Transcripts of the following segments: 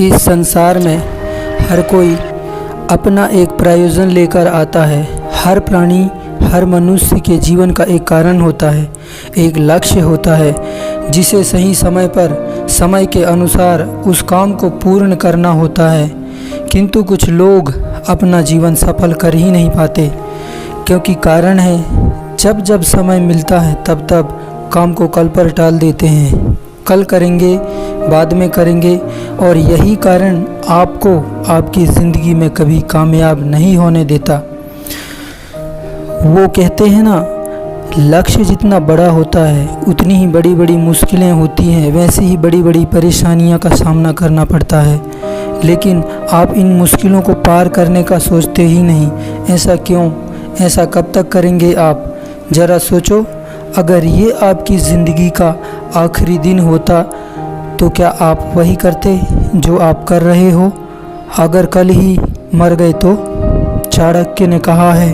इस संसार में हर कोई अपना एक प्रयोजन लेकर आता है। हर प्राणी, हर मनुष्य के जीवन का एक कारण होता है, एक लक्ष्य होता है जिसे सही समय पर समय के अनुसार उस काम को पूर्ण करना होता है। किंतु कुछ लोग अपना जीवन सफल कर ही नहीं पाते, क्योंकि कारण है जब जब समय मिलता है तब तब काम को कल पर टाल देते हैं। कल करेंगे, बाद में करेंगे, और यही कारण आपको आपकी ज़िंदगी में कभी कामयाब नहीं होने देता। वो कहते हैं ना, लक्ष्य जितना बड़ा होता है उतनी ही बड़ी बड़ी मुश्किलें होती हैं, वैसे ही बड़ी बड़ी परेशानियों का सामना करना पड़ता है। लेकिन आप इन मुश्किलों को पार करने का सोचते ही नहीं। ऐसा क्यों? ऐसा कब तक करेंगे आप? ज़रा सोचो, अगर ये आपकी ज़िंदगी का आखिरी दिन होता तो क्या आप वही करते जो आप कर रहे हो? अगर कल ही मर गए तो? चाणक्य ने कहा है,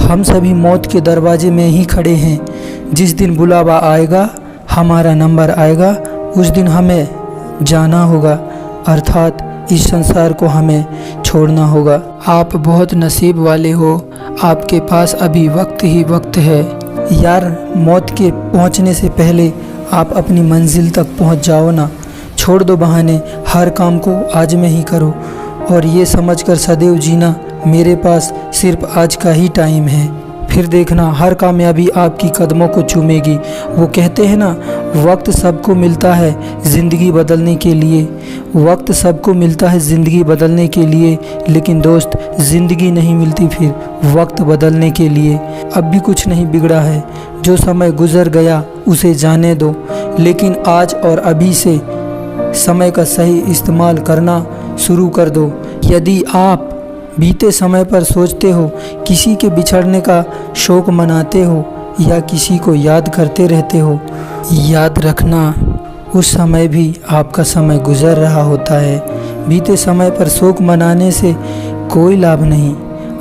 हम सभी मौत के दरवाजे में ही खड़े हैं। जिस दिन बुलावा आएगा, हमारा नंबर आएगा, उस दिन हमें जाना होगा, अर्थात इस संसार को हमें छोड़ना होगा। आप बहुत नसीब वाले हो, आपके पास अभी वक्त ही वक्त है। यार, मौत के पहुंचने से पहले आप अपनी मंजिल तक पहुंच जाओ ना। छोड़ दो बहाने, हर काम को आज में ही करो और ये समझकर सदैव जीना, मेरे पास सिर्फ आज का ही टाइम है। फिर देखना हर कामयाबी आपकी कदमों को चूमेगी। वो कहते हैं ना, वक्त सबको मिलता है ज़िंदगी बदलने के लिए। वक्त सबको मिलता है ज़िंदगी बदलने के लिए, लेकिन दोस्त, ज़िंदगी नहीं मिलती फिर वक्त बदलने के लिए। अब भी कुछ नहीं बिगड़ा है, जो समय गुजर गया उसे जाने दो, लेकिन आज और अभी से समय का सही इस्तेमाल करना शुरू कर दो। यदि आप बीते समय पर सोचते हो, किसी के बिछड़ने का शोक मनाते हो या किसी को याद करते रहते हो, याद रखना उस समय भी आपका समय गुजर रहा होता है। बीते समय पर शोक मनाने से कोई लाभ नहीं।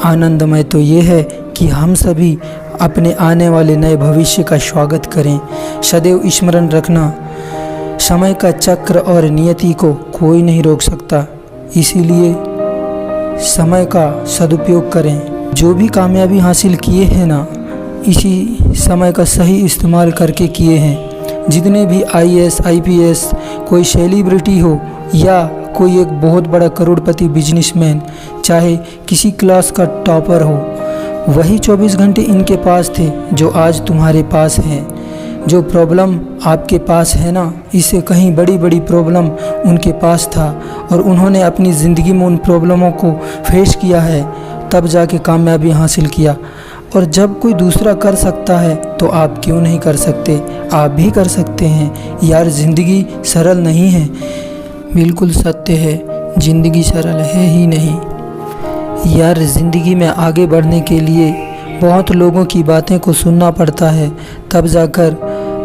आनंदमय तो ये है कि हम सभी अपने आने वाले नए भविष्य का स्वागत करें। सदैव स्मरण रखना, समय का चक्र और नियति को कोई नहीं रोक सकता, इसीलिए समय का सदुपयोग करें। जो भी कामयाबी हासिल किए हैं ना, इसी समय का सही इस्तेमाल करके किए हैं। जितने भी IAS, IPS, कोई सेलिब्रिटी हो या कोई एक बहुत बड़ा करोड़पति बिजनेसमैन, चाहे किसी क्लास का टॉपर हो, वही 24 घंटे इनके पास थे जो आज तुम्हारे पास हैं। जो प्रॉब्लम आपके पास है ना, इससे कहीं बड़ी बड़ी प्रॉब्लम उनके पास था, और उन्होंने अपनी ज़िंदगी में उन प्रॉब्लमों को फेस किया है, तब जाके कामयाबी हासिल किया। और जब कोई दूसरा कर सकता है तो आप क्यों नहीं कर सकते? आप भी कर सकते हैं। यार, ज़िंदगी सरल नहीं है। बिल्कुल सत्य है, ज़िंदगी सरल है ही नहीं। यार, ज़िंदगी में आगे बढ़ने के लिए बहुत लोगों की बातें को सुनना पड़ता है, तब जाकर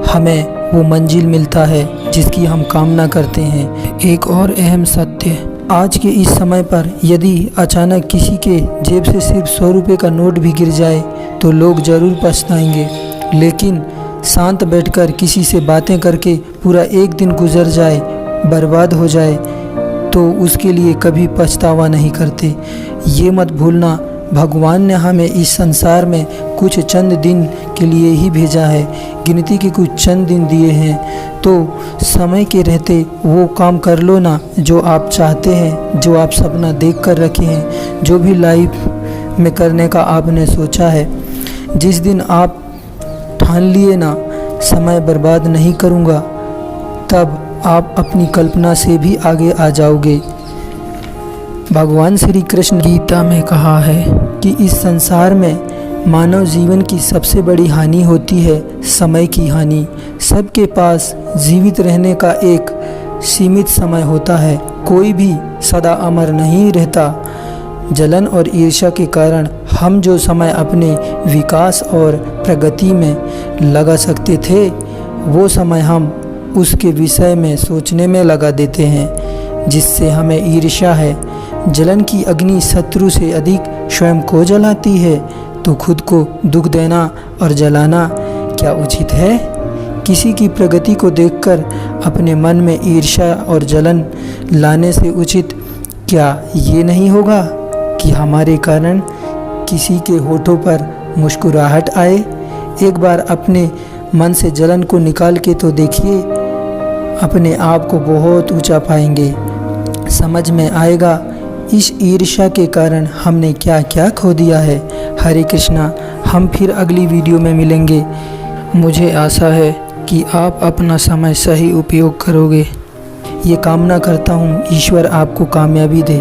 हमें वो मंजिल मिलता है जिसकी हम कामना करते हैं। एक और अहम सत्य, आज के इस समय पर यदि अचानक किसी के जेब से सिर्फ 100 रुपये का नोट भी गिर जाए तो लोग ज़रूर पछताएंगे, लेकिन शांत बैठकर किसी से बातें करके पूरा एक दिन गुजर जाए, बर्बाद हो जाए, तो उसके लिए कभी पछतावा नहीं करते। ये मत भूलना, भगवान ने हमें इस संसार में कुछ चंद दिन के लिए ही भेजा है। गिनती के कुछ चंद दिन दिए हैं, तो समय के रहते वो काम कर लो ना जो आप चाहते हैं, जो आप सपना देख कर रखे हैं, जो भी लाइफ में करने का आपने सोचा है। जिस दिन आप ठान लिए ना, समय बर्बाद नहीं करूँगा, तब आप अपनी कल्पना से भी आगे आ जाओगे। भगवान श्री कृष्ण गीता में कहा है कि इस संसार में मानव जीवन की सबसे बड़ी हानि होती है समय की हानि। सबके पास जीवित रहने का एक सीमित समय होता है, कोई भी सदा अमर नहीं रहता। जलन और ईर्ष्या के कारण हम जो समय अपने विकास और प्रगति में लगा सकते थे, वो समय हम उसके विषय में सोचने में लगा देते हैं, जिससे हमें ईर्ष्या है। जलन की अग्नि शत्रु से अधिक स्वयं को जलाती है, तो खुद को दुख देना और जलाना क्या उचित है? किसी की प्रगति को देखकर अपने मन में ईर्ष्या और जलन लाने से उचित क्या ये नहीं होगा कि हमारे कारण किसी के होठों पर मुस्कुराहट आए। एक बार अपने मन से जलन को निकाल के तो देखिए, अपने आप को बहुत ऊंचा पाएंगे। समझ में आएगा इस ईर्ष्या के कारण हमने क्या क्या खो दिया है। हरे कृष्णा। हम फिर अगली वीडियो में मिलेंगे। मुझे आशा है कि आप अपना समय सही उपयोग करोगे। ये कामना करता हूँ ईश्वर आपको कामयाबी दे।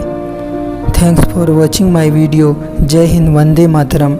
Thanks for watching my video. जय हिंद, वंदे मातरम।